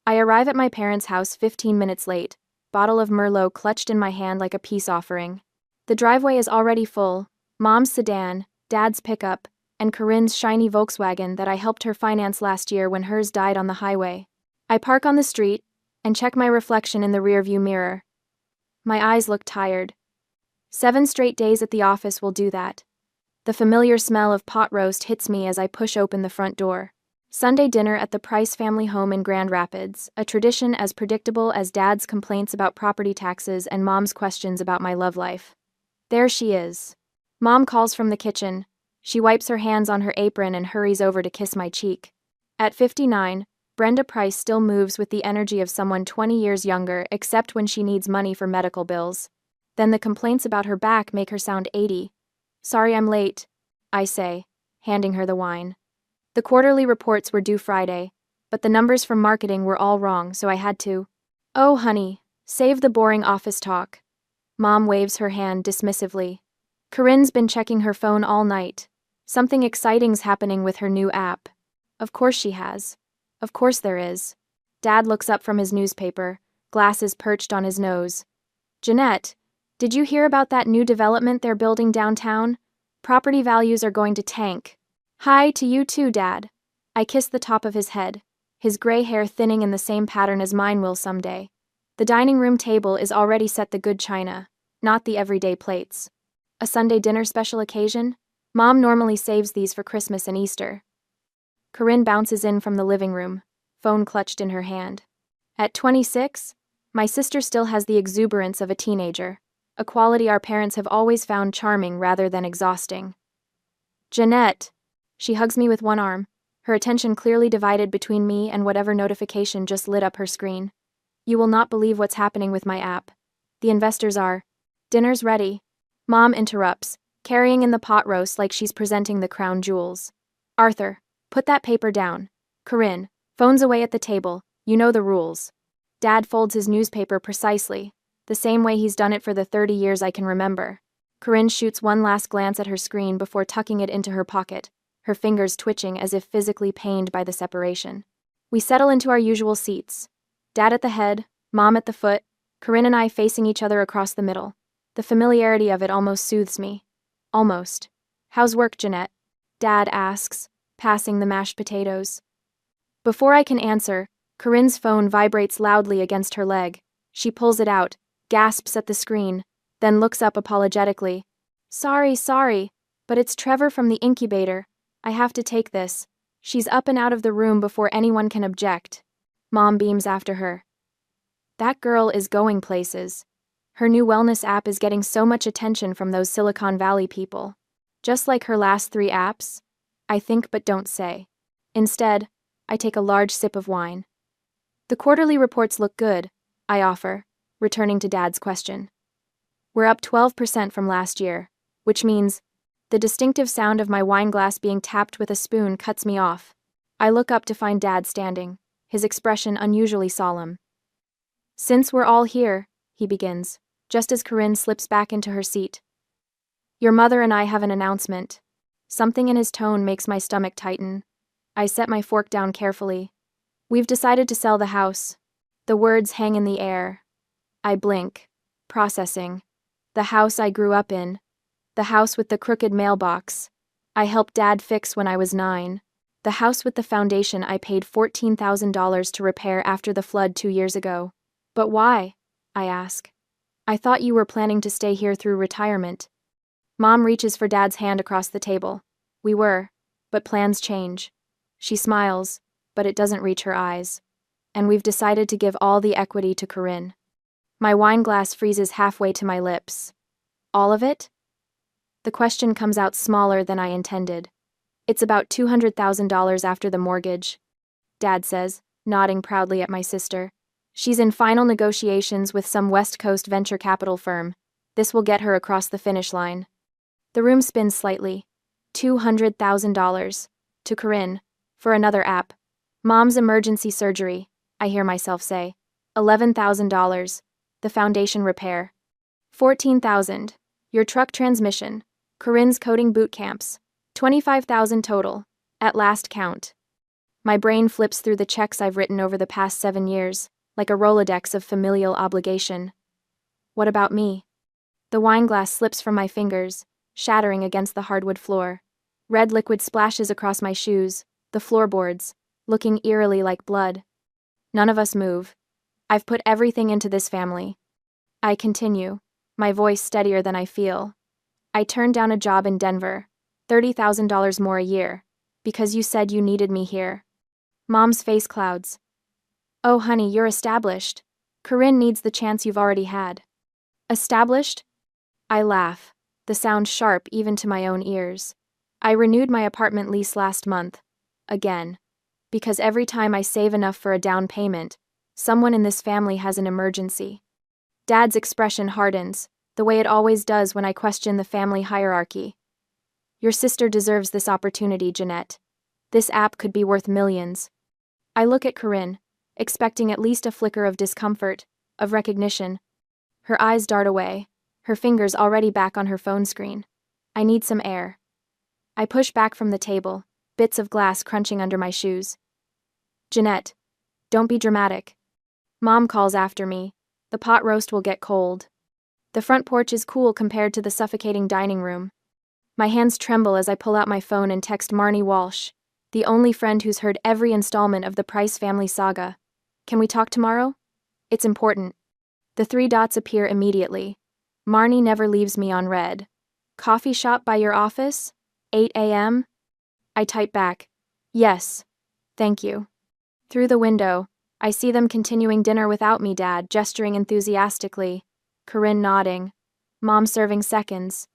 I arrive at my parents' house 15 minutes late, bottle of Merlot clutched in my hand like a peace offering. The driveway is already full, Mom's sedan, Dad's pickup, and Corinne's shiny Volkswagen that I helped her finance last year when hers died on the highway. I park on the street and check my reflection in the rearview mirror. My eyes look tired. 7 straight days at the office will do that. The familiar smell of pot roast hits me as I push open the front door. Sunday dinner at the Price family home in Grand Rapids, a tradition as predictable as Dad's complaints about property taxes and Mom's questions about my love life. There she is. Mom calls from the kitchen. She wipes her hands on her apron and hurries over to kiss my cheek. At 59, Brenda Price still moves with the energy of someone 20 years younger, except when she needs money for medical bills. Then the complaints about her back make her sound 80. Sorry I'm late, I say, handing her the wine. The quarterly reports were due Friday, but the numbers from marketing were all wrong, so I had to. Oh, honey, save the boring office talk. Mom waves her hand dismissively. Corinne's been checking her phone all night. Something exciting's happening with her new app. Of course she has. Of course there is. Dad looks up from his newspaper, glasses perched on his nose. Jeanette, did you hear about that new development they're building downtown? Property values are going to tank. Hi to you too, Dad. I kiss the top of his head, his gray hair thinning in the same pattern as mine will someday. The dining room table is already set the good china, not the everyday plates. A Sunday dinner special occasion? Mom normally saves these for Christmas and Easter. Corinne bounces in from the living room, phone clutched in her hand. At 26, my sister still has the exuberance of a teenager, a quality our parents have always found charming rather than exhausting. Jeanette! She hugs me with one arm, her attention clearly divided between me and whatever notification just lit up her screen. You will not believe what's happening with my app. The investors are. Dinner's ready. Mom interrupts, carrying in the pot roast like she's presenting the crown jewels. Arthur, put that paper down. Corinne, phone's away at the table, you know the rules. Dad folds his newspaper precisely, the same way he's done it for the 30 years I can remember. Corinne shoots one last glance at her screen before tucking it into her pocket, her fingers twitching as if physically pained by the separation. We settle into our usual seats. Dad at the head, Mom at the foot, Corinne and I facing each other across the middle. The familiarity of it almost soothes me. Almost. How's work, Jeanette? Dad asks, passing the mashed potatoes. Before I can answer, Corinne's phone vibrates loudly against her leg. She pulls it out, gasps at the screen, then looks up apologetically. Sorry, but it's Trevor from the incubator. I have to take this. She's up and out of the room before anyone can object. Mom beams after her. That girl is going places. Her new wellness app is getting so much attention from those Silicon Valley people. Just like her last 3 apps. I think but don't say. Instead, I take a large sip of wine. The quarterly reports look good, I offer, returning to Dad's question. We're up 12% from last year, which means the distinctive sound of my wine glass being tapped with a spoon cuts me off. I look up to find Dad standing, his expression unusually solemn. Since we're all here, he begins, just as Corinne slips back into her seat. Your mother and I have an announcement. Something in his tone makes my stomach tighten. I set my fork down carefully. We've decided to sell the house. The words hang in the air. I blink, processing. The house I grew up in. The house with the crooked mailbox. I helped Dad fix when I was 9. The house with the foundation I paid $14,000 to repair after the flood 2 years ago. But why? I ask. I thought you were planning to stay here through retirement. Mom reaches for Dad's hand across the table. We were, but plans change. She smiles, but it doesn't reach her eyes. And we've decided to give all the equity to Corinne. My wine glass freezes halfway to my lips. All of it? The question comes out smaller than I intended. It's about $200,000 after the mortgage, Dad says, nodding proudly at my sister. She's in final negotiations with some West Coast venture capital firm. This will get her across the finish line. The room spins slightly. $200,000. To Corinne. For another app. Mom's emergency surgery, I hear myself say. $11,000. The foundation repair. $14,000. Your truck transmission. Corinne's coding boot camps. $25,000 total. At last count. My brain flips through the checks I've written over the past 7 years, like a Rolodex of familial obligation. What about me? The wine glass slips from my fingers, shattering against the hardwood floor. Red liquid splashes across my shoes, the floorboards, looking eerily like blood. None of us move. I've put everything into this family. I continue, my voice steadier than I feel. I turned down a job in Denver, $30,000 more a year, because you said you needed me here. Mom's face clouds. Oh, honey, you're established. Corinne needs the chance you've already had. Established? I laugh, the sound sharp even to my own ears. I renewed my apartment lease last month. Again. Because every time I save enough for a down payment, someone in this family has an emergency. Dad's expression hardens, the way it always does when I question the family hierarchy. Your sister deserves this opportunity, Jeanette. This app could be worth millions. I look at Corinne, expecting at least a flicker of discomfort, of recognition. Her eyes dart away, her fingers already back on her phone screen. I need some air. I push back from the table, bits of glass crunching under my shoes. Jeanette, don't be dramatic. Mom calls after me. The pot roast will get cold. The front porch is cool compared to the suffocating dining room. My hands tremble as I pull out my phone and text Marnie Walsh, the only friend who's heard every installment of the Price family saga. Can we talk tomorrow? It's important. The 3 dots appear immediately. Marnie never leaves me on red. Coffee shop by your office? 8 a.m.? I type back. Yes. Thank you. Through the window, I see them continuing dinner without me, Dad gesturing enthusiastically, Corinne nodding, Mom serving seconds.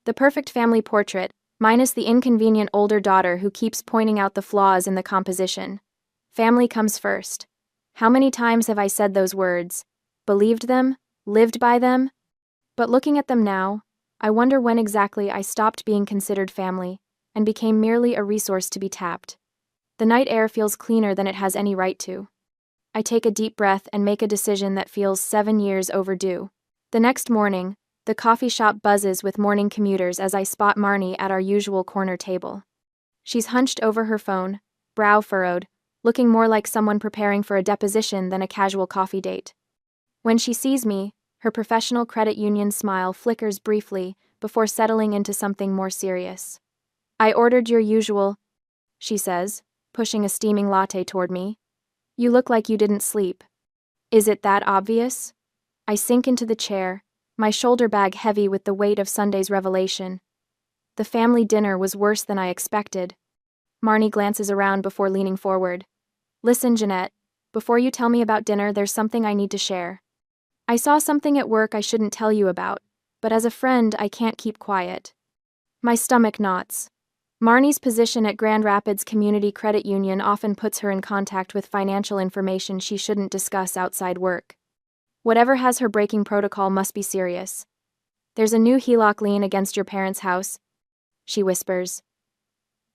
The perfect family portrait, minus the inconvenient older daughter who keeps pointing out the flaws in the composition. Family comes first. How many times have I said those words? Believed them? Lived by them? But looking at them now, I wonder when exactly I stopped being considered family and became merely a resource to be tapped. The night air feels cleaner than it has any right to. I take a deep breath and make a decision that feels 7 years overdue. The next morning, the coffee shop buzzes with morning commuters as I spot Marnie at our usual corner table. She's hunched over her phone, brow furrowed, looking more like someone preparing for a deposition than a casual coffee date. When she sees me, her professional credit union smile flickers briefly before settling into something more serious. I ordered your usual, she says, pushing a steaming latte toward me. You look like you didn't sleep. Is it that obvious? I sink into the chair, my shoulder bag heavy with the weight of Sunday's revelation. The family dinner was worse than I expected. Marnie glances around before leaning forward. Listen, Jeanette, before you tell me about dinner, there's something I need to share. I saw something at work I shouldn't tell you about, but as a friend, I can't keep quiet. My stomach knots. Marnie's position at Grand Rapids Community Credit Union often puts her in contact with financial information she shouldn't discuss outside work. Whatever has her breaking protocol must be serious. There's a new HELOC lien against your parents' house, she whispers.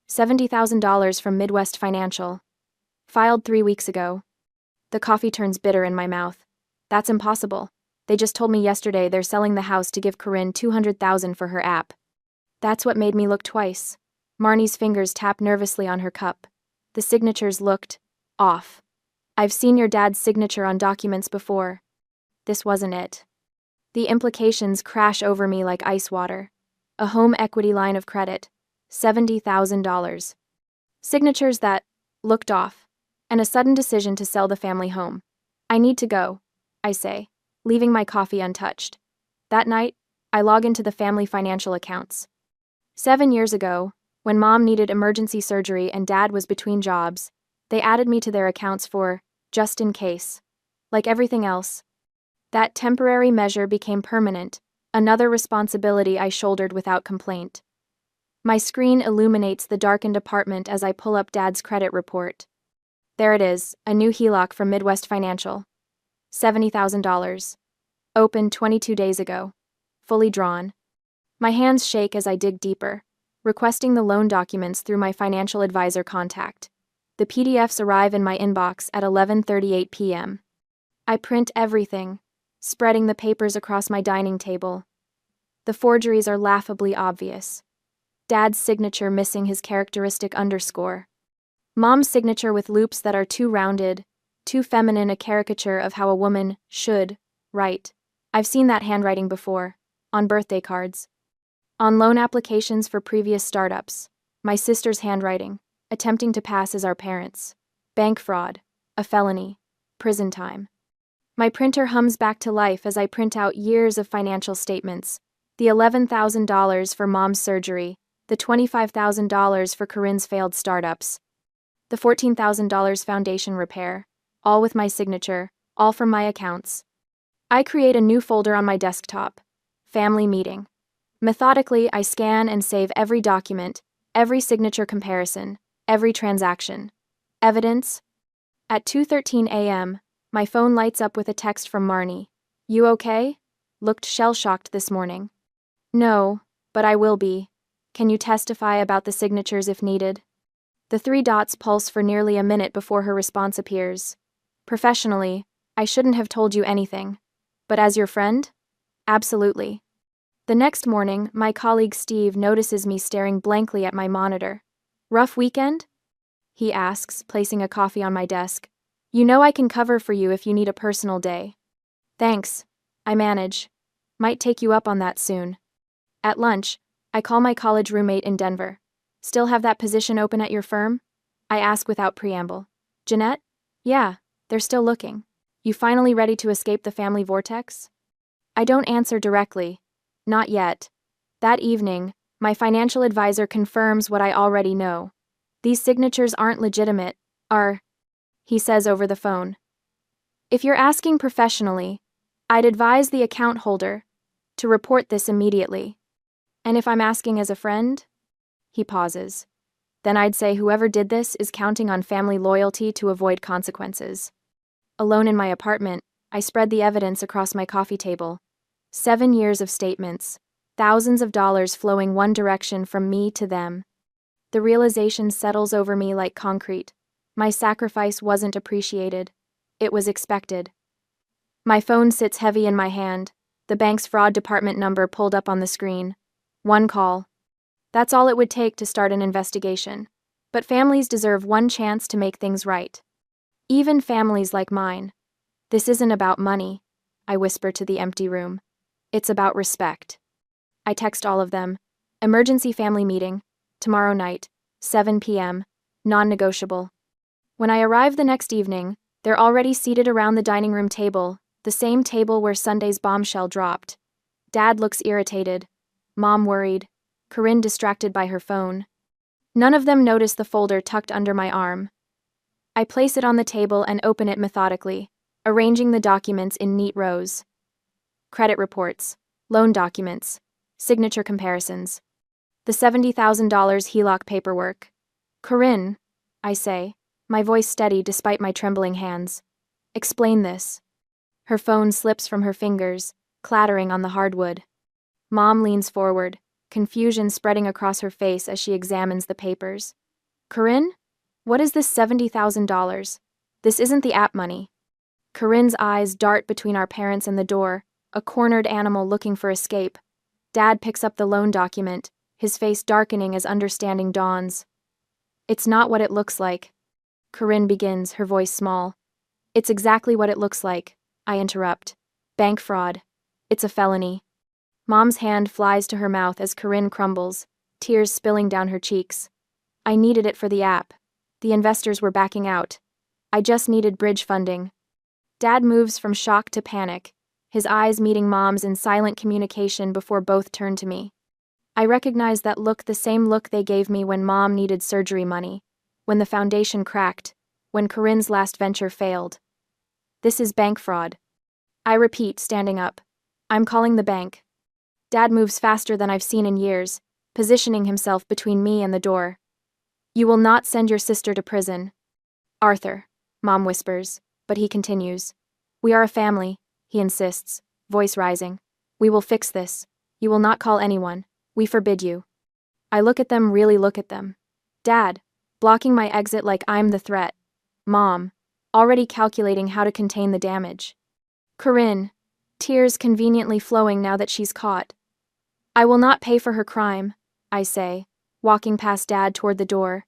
$70,000 from Midwest Financial. Filed 3 weeks ago. The coffee turns bitter in my mouth. That's impossible. They just told me yesterday they're selling the house to give Corinne $200,000 for her app. That's what made me look twice. Marnie's fingers tap nervously on her cup. The signatures looked off. I've seen your dad's signature on documents before. This wasn't it. The implications crash over me like ice water. A home equity line of credit. $70,000. Signatures that looked off. And a sudden decision to sell the family home. I need to go, I say, leaving my coffee untouched. That night, I log into the family financial accounts. 7 years ago, when Mom needed emergency surgery and Dad was between jobs, they added me to their accounts for, just in case. Like everything else. That temporary measure became permanent, another responsibility I shouldered without complaint. My screen illuminates the darkened apartment as I pull up Dad's credit report. There it is, a new HELOC from Midwest Financial. $70,000. Opened 22 days ago. Fully drawn. My hands shake as I dig deeper, requesting the loan documents through my financial advisor contact. The PDFs arrive in my inbox at 11:38 p.m. I print everything, spreading the papers across my dining table. The forgeries are laughably obvious. Dad's signature missing his characteristic underscore. Mom's signature with loops that are too rounded, too feminine, a caricature of how a woman should write. I've seen that handwriting before, on birthday cards, on loan applications for previous startups. My sister's handwriting, attempting to pass as our parents. Bank fraud, a felony, prison time. My printer hums back to life as I print out years of financial statements. The $11,000 for mom's surgery, the $25,000 for Corinne's failed startups, the $14,000 foundation repair, all with my signature, all from my accounts. I create a new folder on my desktop. Family meeting. Methodically, I scan and save every document, every signature comparison, every transaction. Evidence? At 2:13 a.m., my phone lights up with a text from Marnie. You okay? Looked shell-shocked this morning. No, but I will be. Can you testify about the signatures if needed? The three dots pulse for nearly a minute before her response appears. Professionally, I shouldn't have told you anything. But as your friend? Absolutely. The next morning, my colleague Steve notices me staring blankly at my monitor. Rough weekend? He asks, placing a coffee on my desk. You know I can cover for you if you need a personal day. Thanks. I manage. Might take you up on that soon. At lunch, I call my college roommate in Denver. Still have that position open at your firm? I ask without preamble. Jeanette? Yeah, they're still looking. You finally ready to escape the family vortex? I don't answer directly. Not yet. That evening, my financial advisor confirms what I already know. These signatures aren't legitimate, he says over the phone. If you're asking professionally, I'd advise the account holder to report this immediately. And if I'm asking as a friend? He pauses. Then I'd say whoever did this is counting on family loyalty to avoid consequences. Alone in my apartment, I spread the evidence across my coffee table. 7 years of statements, thousands of dollars flowing one direction from me to them. The realization settles over me like concrete. My sacrifice wasn't appreciated. It was expected. My phone sits heavy in my hand, the bank's fraud department number pulled up on the screen. One call. That's all it would take to start an investigation. But families deserve one chance to make things right. Even families like mine. This isn't about money, I whisper to the empty room. It's about respect. I text all of them. Emergency family meeting, tomorrow night, 7 p.m., non-negotiable. When I arrive the next evening, they're already seated around the dining room table, the same table where Sunday's bombshell dropped. Dad looks irritated. Mom worried. Corinne distracted by her phone. None of them notice the folder tucked under my arm. I place it on the table and open it methodically, arranging the documents in neat rows. Credit reports, loan documents, signature comparisons. The $70,000 HELOC paperwork. Corinne, I say, my voice steady despite my trembling hands. Explain this. Her phone slips from her fingers, clattering on the hardwood. Mom leans forward, confusion spreading across her face as she examines the papers. Corinne? What is this $70,000? This isn't the app money. Corinne's eyes dart between our parents and the door, a cornered animal looking for escape. Dad picks up the loan document, his face darkening as understanding dawns. It's not what it looks like. Corinne begins, her voice small. It's exactly what it looks like, I interrupt. Bank fraud. It's a felony. Mom's hand flies to her mouth as Corinne crumbles, tears spilling down her cheeks. I needed it for the app. The investors were backing out. I just needed bridge funding. Dad moves from shock to panic, his eyes meeting Mom's in silent communication before both turn to me. I recognize that look, the same look they gave me when Mom needed surgery money, when the foundation cracked, when Corinne's last venture failed. This is bank fraud. I repeat, standing up. I'm calling the bank. Dad moves faster than I've seen in years, positioning himself between me and the door. You will not send your sister to prison. Arthur, Mom whispers, but he continues. We are a family, he insists, voice rising. We will fix this. You will not call anyone. We forbid you. I look at them, really look at them. Dad, blocking my exit like I'm the threat. Mom, already calculating how to contain the damage. Corinne, tears conveniently flowing now that she's caught. I will not pay for her crime, I say, walking past Dad toward the door.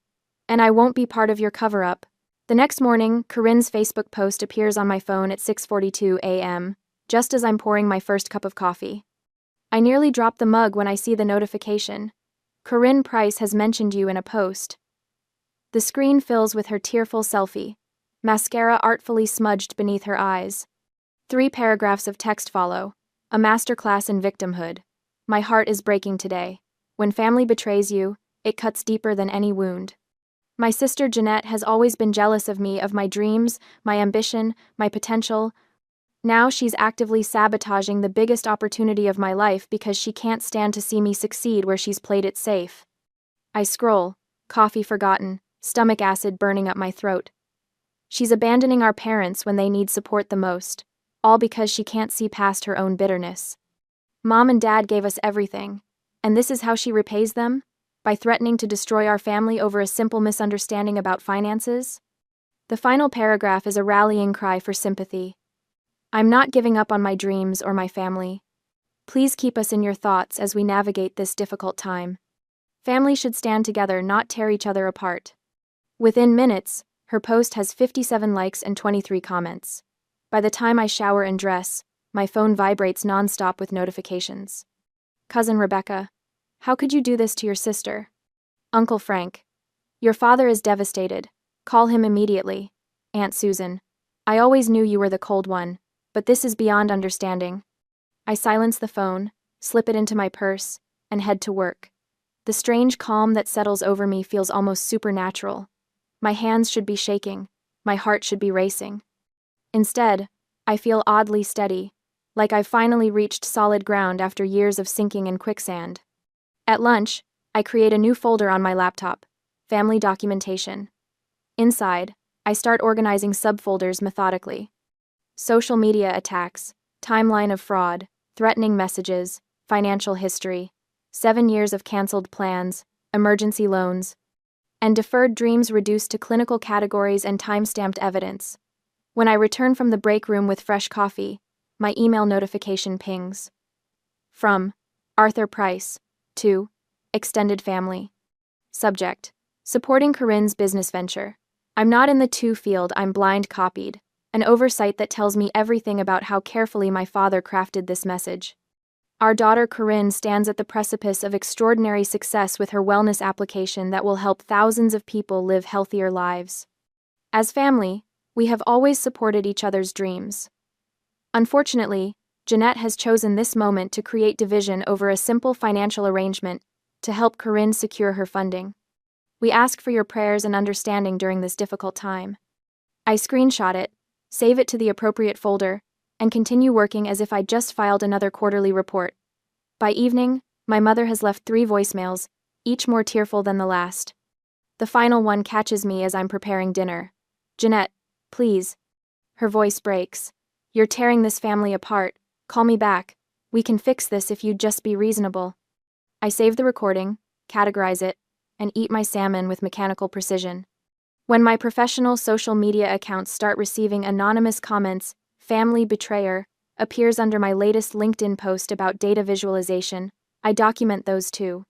And I won't be part of your cover-up. The next morning, Corinne's Facebook post appears on my phone at 6:42 a.m., just as I'm pouring my first cup of coffee. I nearly drop the mug when I see the notification. Corinne Price has mentioned you in a post. The screen fills with her tearful selfie, mascara artfully smudged beneath her eyes. 3 paragraphs of text follow, a masterclass in victimhood. My heart is breaking today. When family betrays you, it cuts deeper than any wound. My sister Jeanette has always been jealous of me, of my dreams, my ambition, my potential. Now she's actively sabotaging the biggest opportunity of my life because she can't stand to see me succeed where she's played it safe. I scroll, coffee forgotten, stomach acid burning up my throat. She's abandoning our parents when they need support the most, all because she can't see past her own bitterness. Mom and Dad gave us everything, and this is how she repays them? By threatening to destroy our family over a simple misunderstanding about finances? The final paragraph is a rallying cry for sympathy. I'm not giving up on my dreams or my family. Please keep us in your thoughts as we navigate this difficult time. Family should stand together, not tear each other apart. Within minutes, her post has 57 likes and 23 comments. By the time I shower and dress, my phone vibrates nonstop with notifications. Cousin Rebecca, how could you do this to your sister? Uncle Frank, your father is devastated. Call him immediately. Aunt Susan, I always knew you were the cold one, but this is beyond understanding. I silence the phone, slip it into my purse, and head to work. The strange calm that settles over me feels almost supernatural. My hands should be shaking, my heart should be racing. Instead, I feel oddly steady, like I've finally reached solid ground after years of sinking in quicksand. At lunch, I create a new folder on my laptop, Family Documentation. Inside, I start organizing subfolders methodically. Social media attacks, timeline of fraud, threatening messages, financial history, 7 years of canceled plans, emergency loans, and deferred dreams reduced to clinical categories and time-stamped evidence. When I return from the break room with fresh coffee, my email notification pings. From Arthur Price to Extended Family. Subject: Supporting Corinne's business venture. I'm not in the to field, I'm blind copied. An oversight that tells me everything about how carefully my father crafted this message. Our daughter Corinne stands at the precipice of extraordinary success with her wellness application that will help thousands of people live healthier lives. As family, we have always supported each other's dreams. Unfortunately, Jeanette has chosen this moment to create division over a simple financial arrangement to help Corinne secure her funding. We ask for your prayers and understanding during this difficult time. I screenshot it, save it to the appropriate folder, and continue working as if I just filed another quarterly report. By evening, my mother has left 3 voicemails, each more tearful than the last. The final one catches me as I'm preparing dinner. Jeanette, please. Her voice breaks. You're tearing this family apart. Call me back. We can fix this if you'd just be reasonable. I save the recording, categorize it, and eat my salmon with mechanical precision. When my professional social media accounts start receiving anonymous comments, family betrayer appears under my latest LinkedIn post about data visualization, I document those too.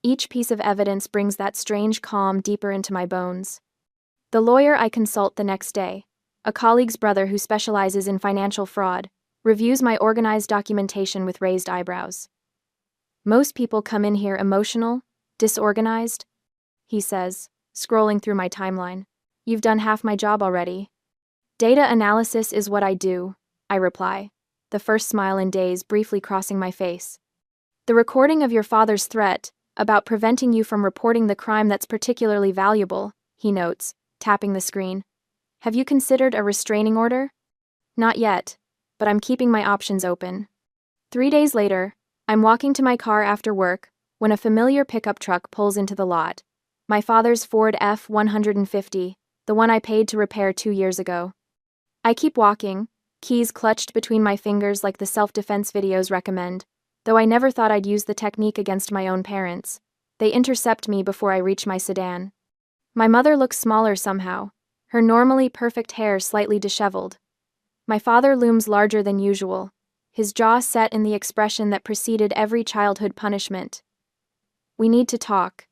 Each piece of evidence brings that strange calm deeper into my bones. The lawyer I consult the next day, a colleague's brother who specializes in financial fraud, reviews my organized documentation with raised eyebrows. Most people come in here emotional, disorganized, he says, scrolling through my timeline. You've done half my job already. Data analysis is what I do, I reply, the first smile in days briefly crossing my face. The recording of your father's threat about preventing you from reporting the crime that's particularly valuable, he notes, tapping the screen. Have you considered a restraining order? Not yet, but I'm keeping my options open. 3 days later, I'm walking to my car after work when a familiar pickup truck pulls into the lot. My father's Ford F-150, the one I paid to repair 2 years ago. I keep walking, keys clutched between my fingers like the self-defense videos recommend, though I never thought I'd use the technique against my own parents. They intercept me before I reach my sedan. My mother looks smaller somehow, her normally perfect hair slightly disheveled. My father looms larger than usual, his jaw set in the expression that preceded every childhood punishment. We need to talk,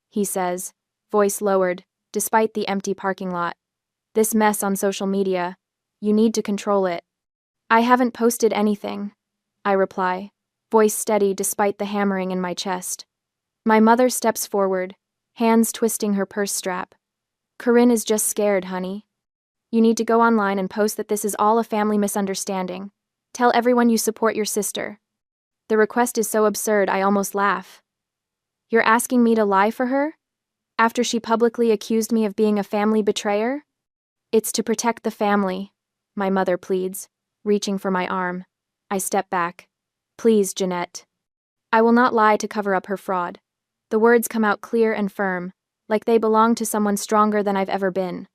he says, voice lowered, despite the empty parking lot. This mess on social media. You need to control it. I haven't posted anything, I reply, voice steady despite the hammering in my chest. My mother steps forward, hands twisting her purse strap. Corinne is just scared, honey. You need to go online and post that this is all a family misunderstanding. Tell everyone you support your sister. The request is so absurd I almost laugh. You're asking me to lie for her? After she publicly accused me of being a family betrayer? It's to protect the family, my mother pleads, reaching for my arm. I step back. Please, Jeanette. I will not lie to cover up her fraud. The words come out clear and firm, like they belong to someone stronger than I've ever been.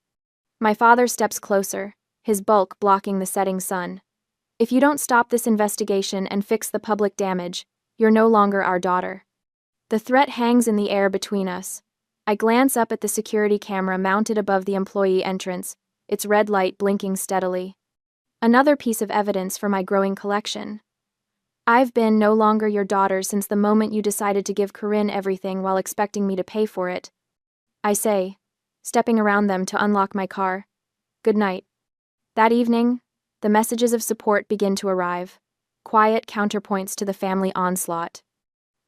My father steps closer, his bulk blocking the setting sun. If you don't stop this investigation and fix the public damage, you're no longer our daughter. The threat hangs in the air between us. I glance up at the security camera mounted above the employee entrance, its red light blinking steadily. Another piece of evidence for my growing collection. I've been no longer your daughter since the moment you decided to give Corinne everything while expecting me to pay for it. I say, stepping around them to unlock my car. Good night. That evening, the messages of support begin to arrive, quiet counterpoints to the family onslaught.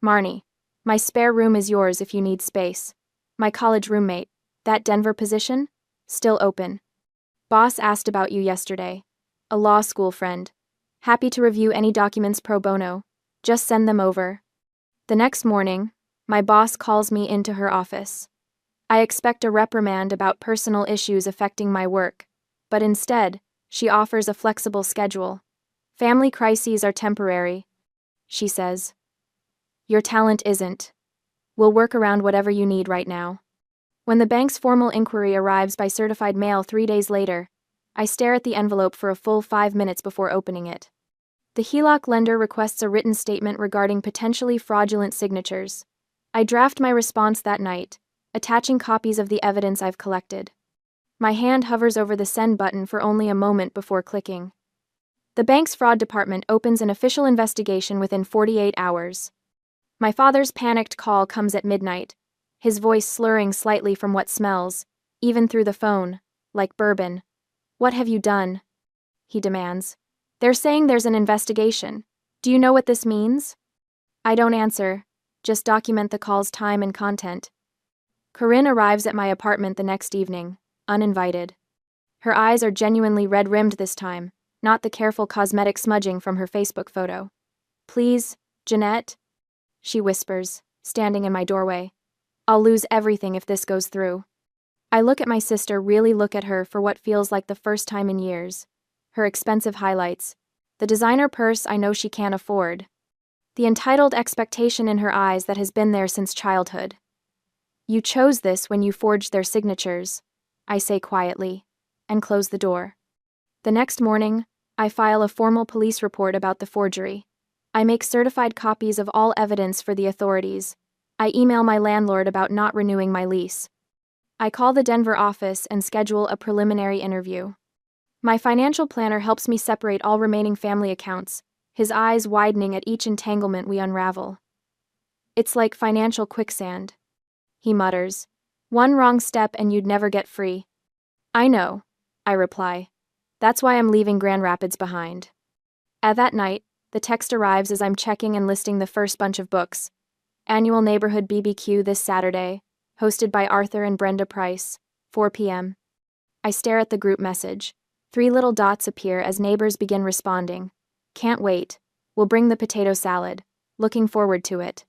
Marnie, my spare room is yours if you need space. My college roommate, that Denver position? Still open. Boss asked about you yesterday. A law school friend. Happy to review any documents pro bono. Just send them over. The next morning, my boss calls me into her office. I expect a reprimand about personal issues affecting my work, but instead, she offers a flexible schedule. Family crises are temporary, she says. Your talent isn't. We'll work around whatever you need right now. When the bank's formal inquiry arrives by certified mail 3 days later, I stare at the envelope for a full 5 minutes before opening it. The HELOC lender requests a written statement regarding potentially fraudulent signatures. I draft my response that night, attaching copies of the evidence I've collected. My hand hovers over the send button for only a moment before clicking. The bank's fraud department opens an official investigation within 48 hours. My father's panicked call comes at midnight, his voice slurring slightly from what smells, even through the phone, like bourbon. What have you done? He demands. They're saying there's an investigation. Do you know what this means? I don't answer, just document the call's time and content. Corinne arrives at my apartment the next evening, uninvited. Her eyes are genuinely red-rimmed this time, not the careful cosmetic smudging from her Facebook photo. Please, Jeanette, she whispers, standing in my doorway. I'll lose everything if this goes through. I look at my sister, really look at her for what feels like the first time in years. Her expensive highlights, the designer purse I know she can't afford, the entitled expectation in her eyes that has been there since childhood. You chose this when you forged their signatures, I say quietly, and close the door. The next morning, I file a formal police report about the forgery. I make certified copies of all evidence for the authorities. I email my landlord about not renewing my lease. I call the Denver office and schedule a preliminary interview. My financial planner helps me separate all remaining family accounts, his eyes widening at each entanglement we unravel. It's like financial quicksand, he mutters. One wrong step and you'd never get free. I know, I reply. That's why I'm leaving Grand Rapids behind. At that night, the text arrives as I'm checking and listing the first bunch of books. Annual Neighborhood BBQ this Saturday, hosted by Arthur and Brenda Price, 4 p.m. I stare at the group message. 3 little dots appear as neighbors begin responding. Can't wait. We'll bring the potato salad. Looking forward to it.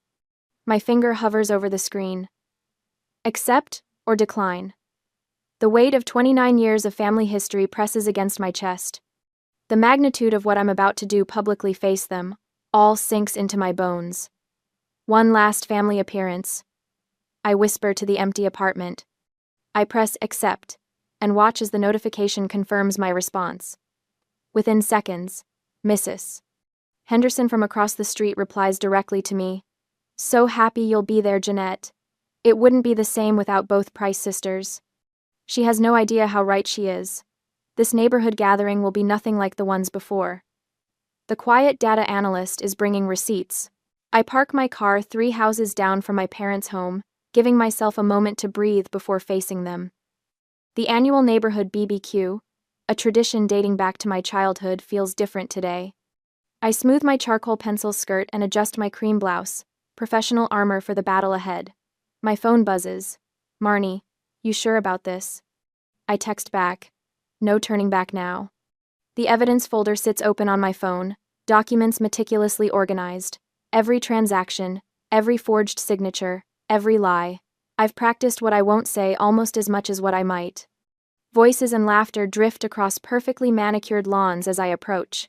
My finger hovers over the screen. Accept or decline. The weight of 29 years of family history presses against my chest. The magnitude of what I'm about to do publicly face them all sinks into my bones. One last family appearance. I whisper to the empty apartment. I press accept and watch as the notification confirms my response. Within seconds, Mrs. Henderson from across the street replies directly to me. So happy you'll be there, Jeanette. It wouldn't be the same without both Price sisters. She has no idea how right she is. This neighborhood gathering will be nothing like the ones before. The quiet data analyst is bringing receipts. I park my car 3 houses down from my parents' home, giving myself a moment to breathe before facing them. The annual neighborhood BBQ, a tradition dating back to my childhood, feels different today. I smooth my charcoal pencil skirt and adjust my cream blouse, professional armor for the battle ahead. My phone buzzes. Marnie, you sure about this? I text back. No turning back now. The evidence folder sits open on my phone, documents meticulously organized. Every transaction, every forged signature, every lie. I've practiced what I won't say almost as much as what I might. Voices and laughter drift across perfectly manicured lawns as I approach.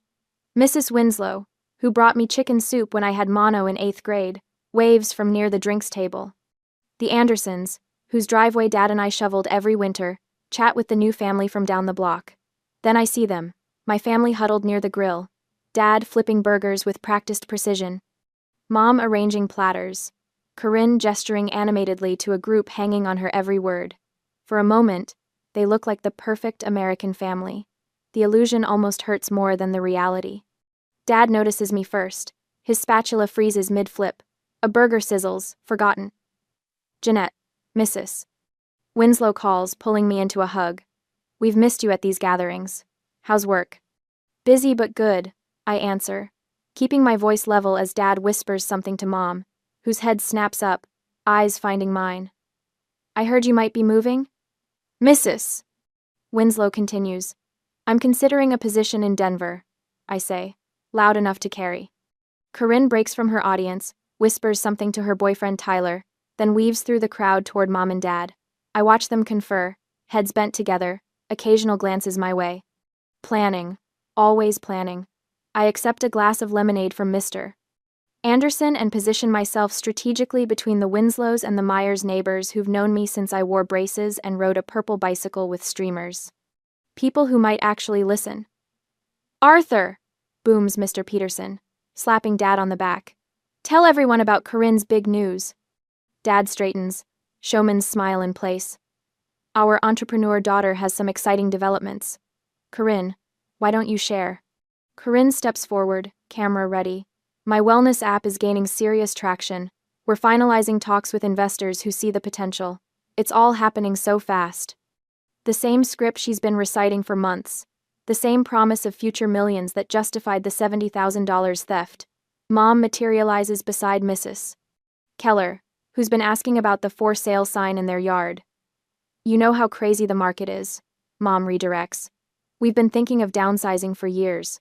Mrs. Winslow, who brought me chicken soup when I had mono in 8th grade, waves from near the drinks table. The Andersons, whose driveway Dad and I shoveled every winter, chat with the new family from down the block. Then I see them, my family huddled near the grill, Dad flipping burgers with practiced precision, Mom arranging platters, Corinne gesturing animatedly to a group hanging on her every word. For a moment, they look like the perfect American family. The illusion almost hurts more than the reality. Dad notices me first. His spatula freezes mid-flip. A burger sizzles, forgotten. Jeanette, Mrs. Winslow calls, pulling me into a hug. We've missed you at these gatherings. How's work? Busy but good, I answer, keeping my voice level as Dad whispers something to Mom, whose head snaps up, eyes finding mine. I heard you might be moving? Mrs. Winslow continues. I'm considering a position in Denver, I say, loud enough to carry. Corinne breaks from her audience, whispers something to her boyfriend Tyler, then weaves through the crowd toward Mom and Dad. I watch them confer, heads bent together, occasional glances my way. Planning. Always planning. I accept a glass of lemonade from Mr. Anderson and position myself strategically between the Winslows and the Myers neighbors who've known me since I wore braces and rode a purple bicycle with streamers. People who might actually listen. Arthur! Booms Mr. Peterson, slapping Dad on the back. Tell everyone about Corinne's big news. Dad straightens, showman's smile in place. Our entrepreneur daughter has some exciting developments. Corinne, why don't you share? Corinne steps forward, camera ready. My wellness app is gaining serious traction. We're finalizing talks with investors who see the potential. It's all happening so fast. The same script she's been reciting for months. The same promise of future millions that justified the $70,000 theft. Mom materializes beside Mrs. Keller, who's been asking about the for sale sign in their yard. You know how crazy the market is, Mom redirects. We've been thinking of downsizing for years.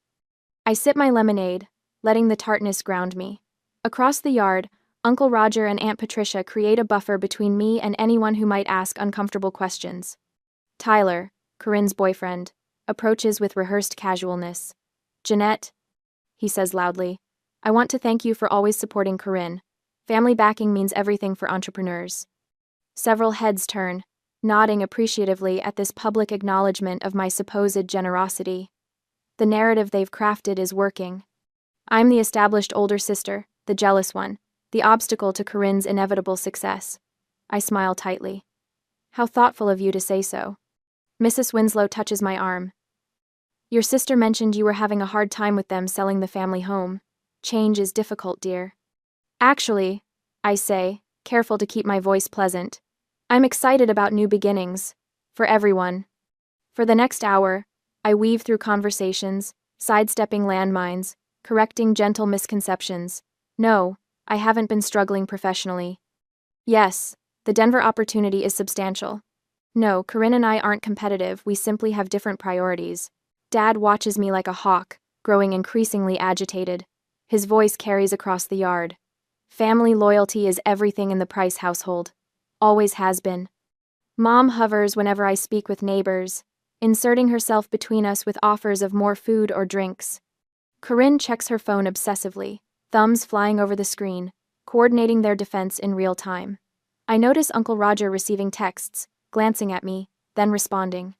I sip my lemonade, letting the tartness ground me. Across the yard, Uncle Roger and Aunt Patricia create a buffer between me and anyone who might ask uncomfortable questions. Tyler, Corinne's boyfriend, approaches with rehearsed casualness. Jeanette, he says loudly, I want to thank you for always supporting Corinne. Family backing means everything for entrepreneurs. Several heads turn, nodding appreciatively at this public acknowledgement of my supposed generosity. The narrative they've crafted is working. I'm the established older sister, the jealous one, the obstacle to Corinne's inevitable success. I smile tightly. How thoughtful of you to say so. Mrs. Winslow touches my arm. Your sister mentioned you were having a hard time with them selling the family home. Change is difficult, dear. Actually, I say, careful to keep my voice pleasant, I'm excited about new beginnings. For everyone. For the next hour, I weave through conversations, sidestepping landmines, correcting gentle misconceptions. No, I haven't been struggling professionally. Yes, the Denver opportunity is substantial. No, Corinne and I aren't competitive, we simply have different priorities. Dad watches me like a hawk, growing increasingly agitated. His voice carries across the yard. Family loyalty is everything in the Price household. Always has been. Mom hovers whenever I speak with neighbors, inserting herself between us with offers of more food or drinks. Corinne checks her phone obsessively, thumbs flying over the screen, coordinating their defense in real time. I notice Uncle Roger receiving texts, glancing at me, then responding.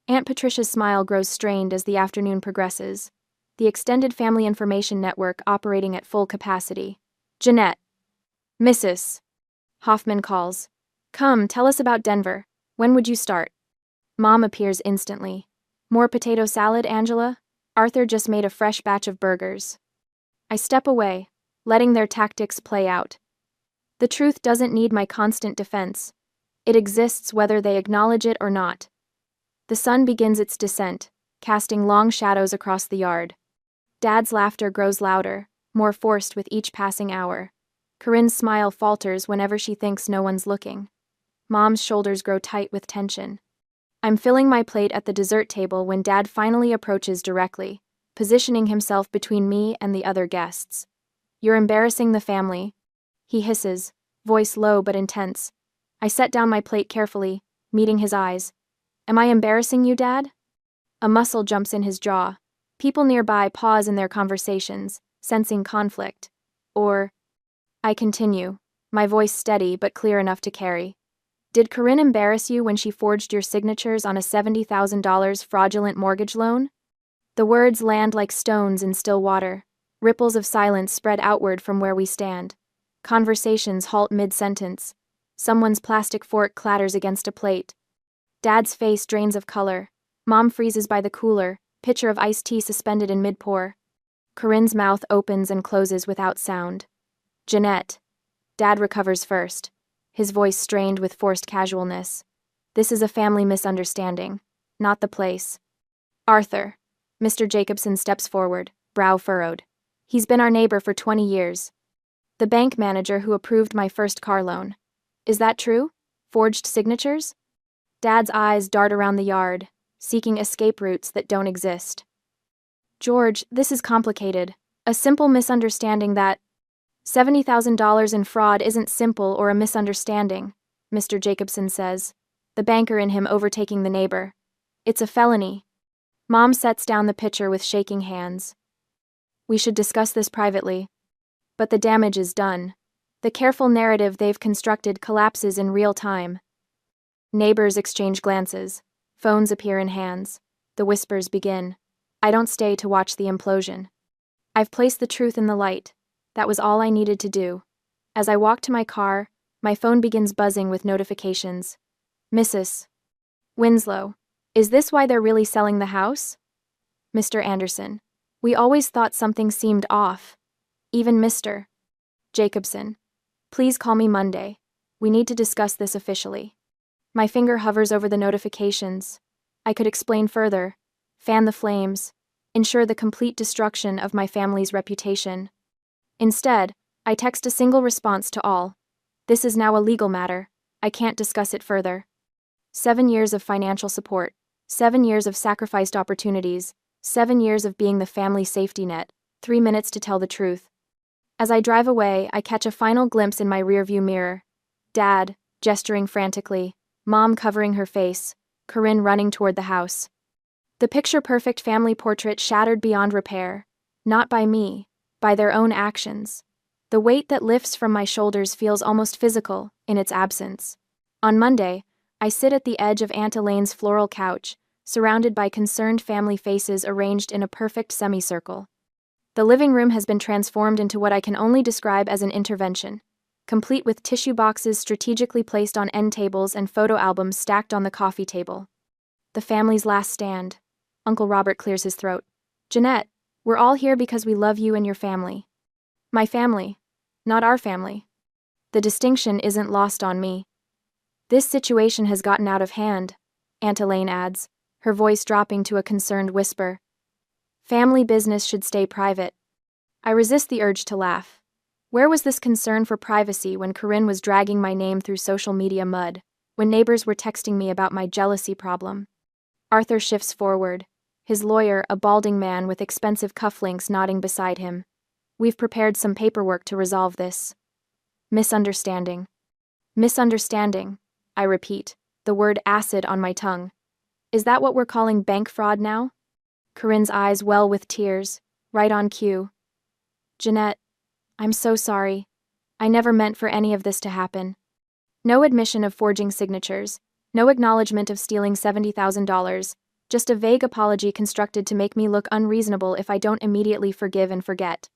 Aunt Patricia's smile grows strained as the afternoon progresses, the extended family information network operating at full capacity. Jeanette. Mrs. Hoffman calls. Come, tell us about Denver. When would you start? Mom appears instantly. More potato salad, Angela? Arthur just made a fresh batch of burgers. I step away, letting their tactics play out. The truth doesn't need my constant defense. It exists whether they acknowledge it or not. The sun begins its descent, casting long shadows across the yard. Dad's laughter grows louder, more forced with each passing hour. Corinne's smile falters whenever she thinks no one's looking. Mom's shoulders grow tight with tension. I'm filling my plate at the dessert table when Dad finally approaches directly, positioning himself between me and the other guests. "You're embarrassing the family," he hisses, voice low but intense. I set down my plate carefully, meeting his eyes. "Am I embarrassing you, Dad?" A muscle jumps in his jaw. People nearby pause in their conversations, sensing conflict. I continue, my voice steady but clear enough to carry. "Did Corinne embarrass you when she forged your signatures on a $70,000 fraudulent mortgage loan?" The words land like stones in still water. Ripples of silence spread outward from where we stand. Conversations halt mid-sentence. Someone's plastic fork clatters against a plate. Dad's face drains of color. Mom freezes by the cooler, pitcher of iced tea suspended in mid-pour. Corinne's mouth opens and closes without sound. "Jeanette." Dad recovers first, his voice strained with forced casualness. "This is a family misunderstanding, not the place." "Arthur." Mr. Jacobson steps forward, brow furrowed. "He's been our neighbor for 20 years. The bank manager who approved my first car loan. Is that true? Forged signatures?" Dad's eyes dart around the yard, seeking escape routes that don't exist. "George, this is complicated. A simple misunderstanding that—" $70,000 in fraud isn't simple or a misunderstanding, Mr. Jacobson says, the banker in him overtaking the neighbor. "It's a felony." Mom sets down the pitcher with shaking hands. "We should discuss this privately." But the damage is done. The careful narrative they've constructed collapses in real time. Neighbors exchange glances. Phones appear in hands. The whispers begin. I don't stay to watch the implosion. I've placed the truth in the light. That was all I needed to do. As I walk to my car, my phone begins buzzing with notifications. "Mrs. Winslow. Is this why they're really selling the house?" "Mr. Anderson. We always thought something seemed off." Even Mr. Jacobson. "Please call me Monday. We need to discuss this officially." My finger hovers over the notifications. I could explain further, fan the flames, ensure the complete destruction of my family's reputation. Instead, I text a single response to all. "This is now a legal matter. I can't discuss it further." 7 years of financial support, 7 years of sacrificed opportunities, 7 years of being the family safety net, 3 minutes to tell the truth. As I drive away, I catch a final glimpse in my rearview mirror. Dad, gesturing frantically, Mom covering her face, Corinne running toward the house. The picture-perfect family portrait shattered beyond repair. Not by me, by their own actions. The weight that lifts from my shoulders feels almost physical in its absence. On Monday, I sit at the edge of Aunt Elaine's floral couch, surrounded by concerned family faces arranged in a perfect semicircle. The living room has been transformed into what I can only describe as an intervention, complete with tissue boxes strategically placed on end tables and photo albums stacked on the coffee table. The family's last stand. Uncle Robert clears his throat. "Jeanette, we're all here because we love you and your family." My family, not our family. The distinction isn't lost on me. "This situation has gotten out of hand," Aunt Elaine adds, her voice dropping to a concerned whisper. "Family business should stay private." I resist the urge to laugh. Where was this concern for privacy when Corinne was dragging my name through social media mud, when neighbors were texting me about my jealousy problem? Arthur shifts forward, his lawyer, a balding man with expensive cufflinks, nodding beside him. "We've prepared some paperwork to resolve this." Misunderstanding. Misunderstanding, I repeat, the word acid on my tongue. Is that what we're calling bank fraud now? Corinne's eyes well with tears, right on cue. "Jeanette, I'm so sorry. I never meant for any of this to happen." No admission of forging signatures, no acknowledgement of stealing $70,000, just a vague apology constructed to make me look unreasonable if I don't immediately forgive and forget.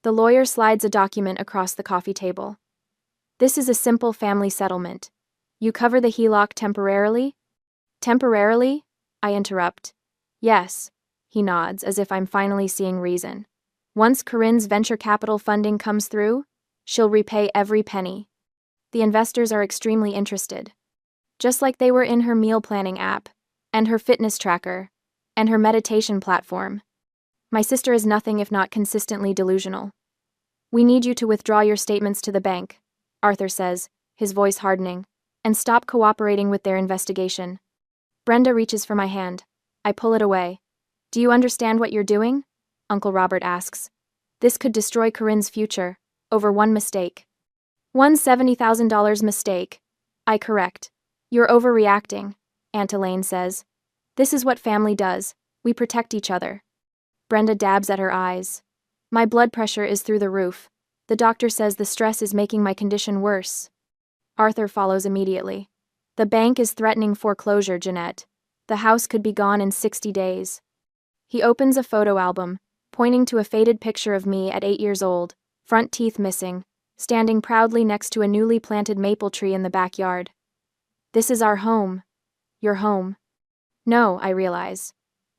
The lawyer slides a document across the coffee table. "This is a simple family settlement. You cover the HELOC temporarily?" "Temporarily?" I interrupt. "Yes," he nods as if I'm finally seeing reason. "Once Corinne's venture capital funding comes through, she'll repay every penny. The investors are extremely interested. Just like they were in her meal planning app, and her fitness tracker, and her meditation platform. My sister is nothing if not consistently delusional. We need you to withdraw your statements to the bank, Arthur says, his voice hardening, and stop cooperating with their investigation. Brenda reaches for my hand. I pull it away. Do you understand what you're doing? Uncle Robert asks. This could destroy Corinne's future, over one mistake. One $70,000 mistake. I correct. You're overreacting, Aunt Elaine says. This is what family does. We protect each other. Brenda dabs at her eyes. My blood pressure is through the roof. The doctor says the stress is making my condition worse. Arthur follows immediately. The bank is threatening foreclosure, Jeanette. The house could be gone in 60 days. He opens a photo album, pointing to a faded picture of me at 8 years old, front teeth missing, standing proudly next to a newly planted maple tree in the backyard. This is our home. Your home. No, I realize.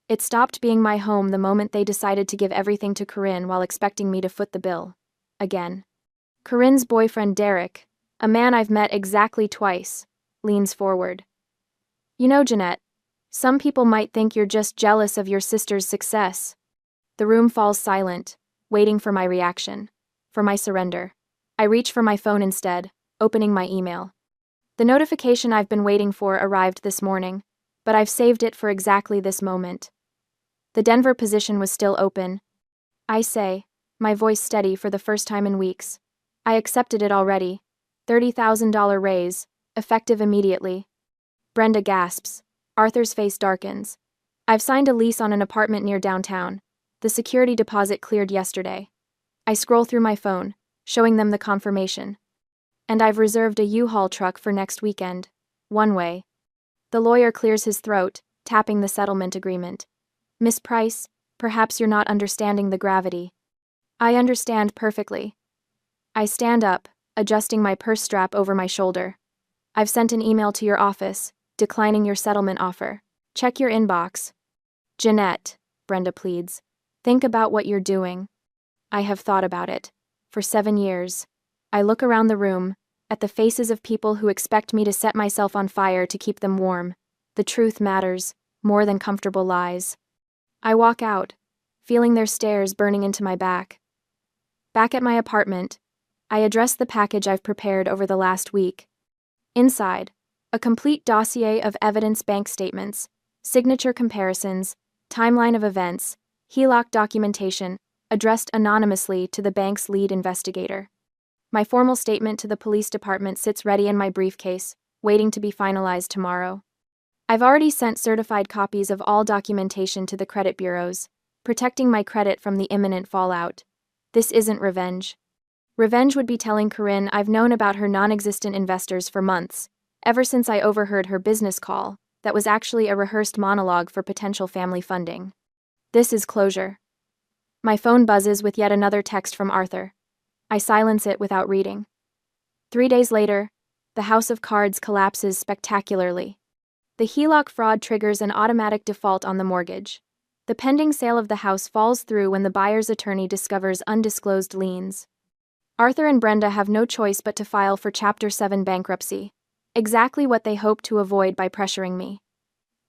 It stopped being my home the moment they decided to give everything to Corinne while expecting me to foot the bill. Again. Corinne's boyfriend Derek, a man I've met exactly twice, leans forward. You know, Jeanette, some people might think you're just jealous of your sister's success. The room falls silent, waiting for my reaction, for my surrender. I reach for my phone instead, opening my email. The notification I've been waiting for arrived this morning, but I've saved it for exactly this moment. The Denver position was still open. I say, my voice steady for the first time in weeks. I accepted it already. $30,000 raise, effective immediately. Brenda gasps. Arthur's face darkens. I've signed a lease on an apartment near downtown. The security deposit cleared yesterday. I scroll through my phone, showing them the confirmation. And I've reserved a U-Haul truck for next weekend. One way. The lawyer clears his throat, tapping the settlement agreement. Miss Price, perhaps you're not understanding the gravity. I understand perfectly. I stand up, adjusting my purse strap over my shoulder. I've sent an email to your office, declining your settlement offer. Check your inbox. Jeanette, Brenda pleads. Think about what you're doing. I have thought about it. For 7 years. I look around the room, at the faces of people who expect me to set myself on fire to keep them warm. The truth matters, more than comfortable lies. I walk out, feeling their stares burning into my back. Back at my apartment, I address the package I've prepared over the last week. Inside, a complete dossier of evidence, bank statements, signature comparisons, timeline of events, HELOC documentation, addressed anonymously to the bank's lead investigator. My formal statement to the police department sits ready in my briefcase, waiting to be finalized tomorrow. I've already sent certified copies of all documentation to the credit bureaus, protecting my credit from the imminent fallout. This isn't revenge. Revenge would be telling Corinne I've known about her non-existent investors for months, ever since I overheard her business call, that was actually a rehearsed monologue for potential family funding. This is closure. My phone buzzes with yet another text from Arthur. I silence it without reading. 3 days later, the house of cards collapses spectacularly. The HELOC fraud triggers an automatic default on the mortgage. The pending sale of the house falls through when the buyer's attorney discovers undisclosed liens. Arthur and Brenda have no choice but to file for Chapter 7 bankruptcy, exactly what they hoped to avoid by pressuring me.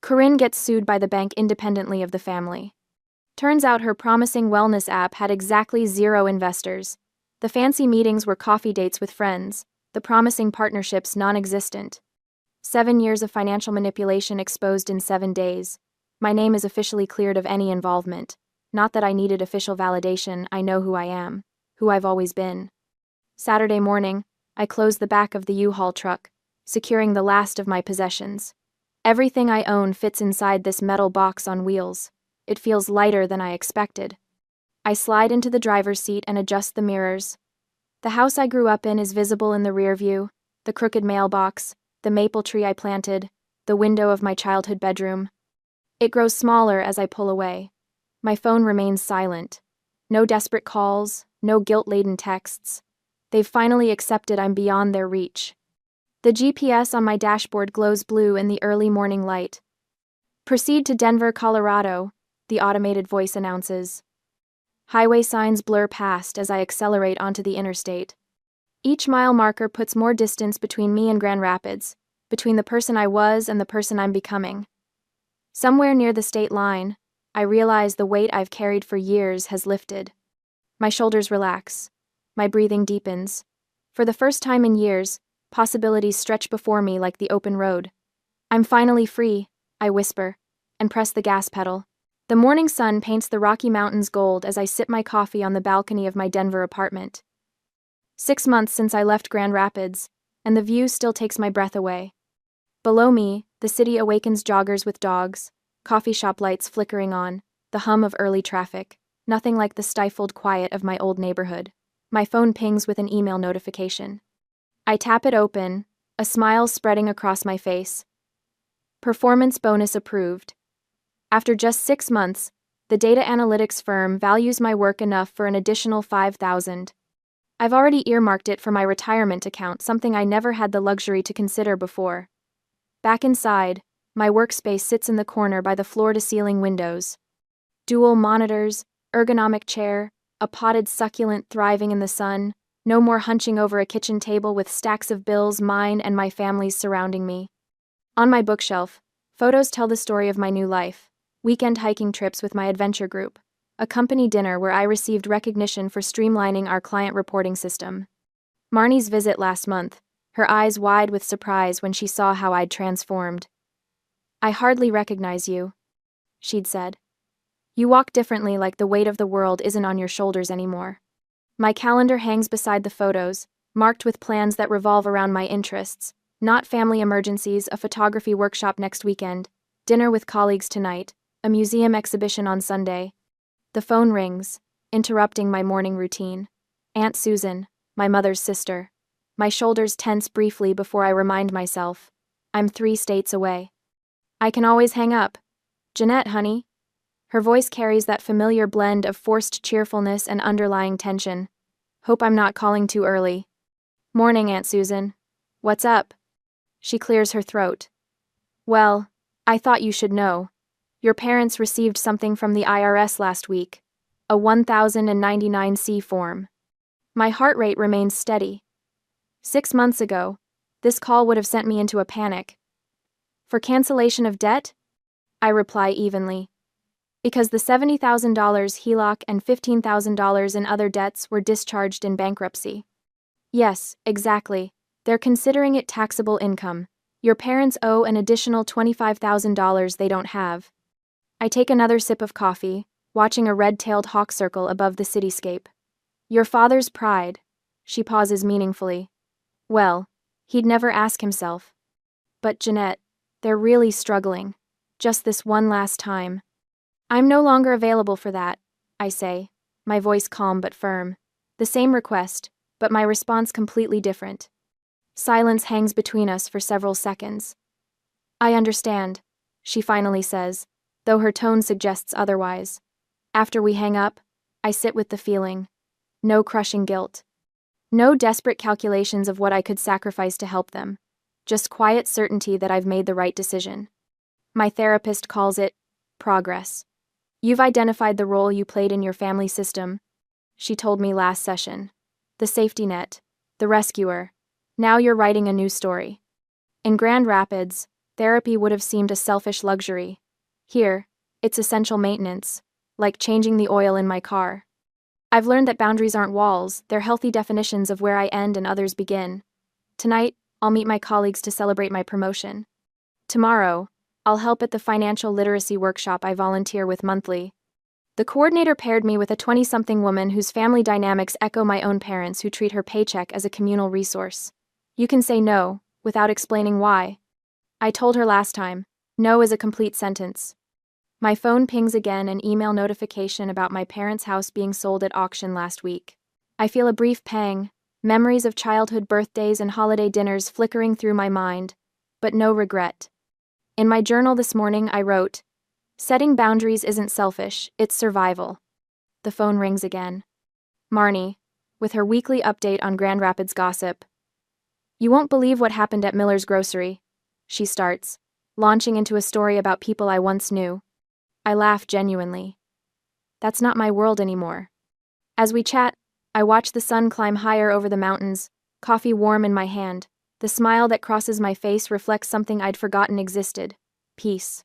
Corinne gets sued by the bank independently of the family. Turns out her promising wellness app had exactly 0 investors. The fancy meetings were coffee dates with friends, the promising partnerships non-existent. 7 years of financial manipulation exposed in 7 days. My name is officially cleared of any involvement. Not that I needed official validation, I know who I am, who I've always been. Saturday morning, I closed the back of the U-Haul truck, securing the last of my possessions. Everything I own fits inside this metal box on wheels. It feels lighter than I expected. I slide into the driver's seat and adjust the mirrors. The house I grew up in is visible in the rear view, the crooked mailbox, the maple tree I planted, the window of my childhood bedroom. It grows smaller as I pull away. My phone remains silent. No desperate calls, no guilt-laden texts. They've finally accepted I'm beyond their reach. The GPS on my dashboard glows blue in the early morning light. Proceed to Denver, Colorado, the automated voice announces. Highway signs blur past as I accelerate onto the interstate. Each mile marker puts more distance between me and Grand Rapids, between the person I was and the person I'm becoming. Somewhere near the state line, I realize the weight I've carried for years has lifted. My shoulders relax. My breathing deepens. For the first time in years, possibilities stretch before me like the open road. I'm finally free, I whisper, and press the gas pedal. The morning sun paints the Rocky Mountains gold as I sip my coffee on the balcony of my Denver apartment. 6 months since I left Grand Rapids, and the view still takes my breath away. Below me, the city awakens joggers with dogs, coffee shop lights flickering on, the hum of early traffic, nothing like the stifled quiet of my old neighborhood. My phone pings with an email notification. I tap it open, a smile spreading across my face. Performance bonus approved. After just 6 months, the data analytics firm values my work enough for an additional $5,000. I've already earmarked it for my retirement account, something I never had the luxury to consider before. Back inside, my workspace sits in the corner by the floor-to-ceiling windows. Dual monitors, ergonomic chair, a potted succulent thriving in the sun, no more hunching over a kitchen table with stacks of bills, mine and my family's, surrounding me. On my bookshelf, photos tell the story of my new life. Weekend hiking trips with my adventure group. A company dinner where I received recognition for streamlining our client reporting system. Marnie's visit last month, her eyes wide with surprise when she saw how I'd transformed. "I hardly recognize you," she'd said. "You walk differently, like the weight of the world isn't on your shoulders anymore." My calendar hangs beside the photos, marked with plans that revolve around my interests. Not family emergencies, a photography workshop next weekend, dinner with colleagues tonight, a museum exhibition on Sunday. The phone rings, interrupting my morning routine. Aunt Susan, my mother's sister. My shoulders tense briefly before I remind myself. I'm 3 states away. "I can always hang up. Jeanette, honey." Her voice carries that familiar blend of forced cheerfulness and underlying tension. "Hope I'm not calling too early." "Morning, Aunt Susan. What's up?" She clears her throat. "Well, I thought you should know. Your parents received something from the IRS last week. A 1099-C form." My heart rate remains steady. 6 months ago, this call would have sent me into a panic. "For cancellation of debt?" I reply evenly. "Because the $70,000 HELOC and $15,000 in other debts were discharged in bankruptcy." "Yes, exactly. They're considering it taxable income. Your parents owe an additional $25,000 they don't have." I take another sip of coffee, watching a red-tailed hawk circle above the cityscape. "Your father's pride." She pauses meaningfully. "Well, he'd never ask himself." "But Jeanette, they're really struggling. Just this one last time." "I'm no longer available for that," I say, my voice calm but firm. The same request, but my response completely different. Silence hangs between us for several seconds. "I understand," she finally says, though her tone suggests otherwise. After we hang up, I sit with the feeling. No crushing guilt. No desperate calculations of what I could sacrifice to help them. Just quiet certainty that I've made the right decision. My therapist calls it progress. "You've identified the role you played in your family system," she told me last session. "The safety net, the rescuer. Now you're writing a new story." In Grand Rapids, therapy would have seemed a selfish luxury. Here, it's essential maintenance, like changing the oil in my car. I've learned that boundaries aren't walls, they're healthy definitions of where I end and others begin. Tonight, I'll meet my colleagues to celebrate my promotion. Tomorrow, I'll help at the financial literacy workshop I volunteer with monthly. The coordinator paired me with a 20-something woman whose family dynamics echo my own parents, who treat her paycheck as a communal resource. You can say no, without explaining why. I told her last time, no is a complete sentence. My phone pings again, an email notification about my parents' house being sold at auction last week. I feel a brief pang, memories of childhood birthdays and holiday dinners flickering through my mind, but no regret. In my journal this morning, I wrote, "Setting boundaries isn't selfish, it's survival." The phone rings again. Marnie, with her weekly update on Grand Rapids gossip. "You won't believe what happened at Miller's Grocery," she starts, launching into a story about people I once knew. I laugh genuinely. That's not my world anymore. As we chat, I watch the sun climb higher over the mountains, coffee warm in my hand. The smile that crosses my face reflects something I'd forgotten existed: peace.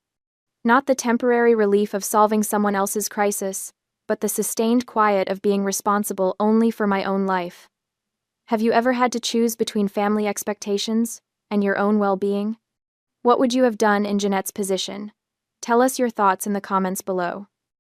Not the temporary relief of solving someone else's crisis, but the sustained quiet of being responsible only for my own life. Have you ever had to choose between family expectations and your own well-being? What would you have done in Jeanette's position? Tell us your thoughts in the comments below.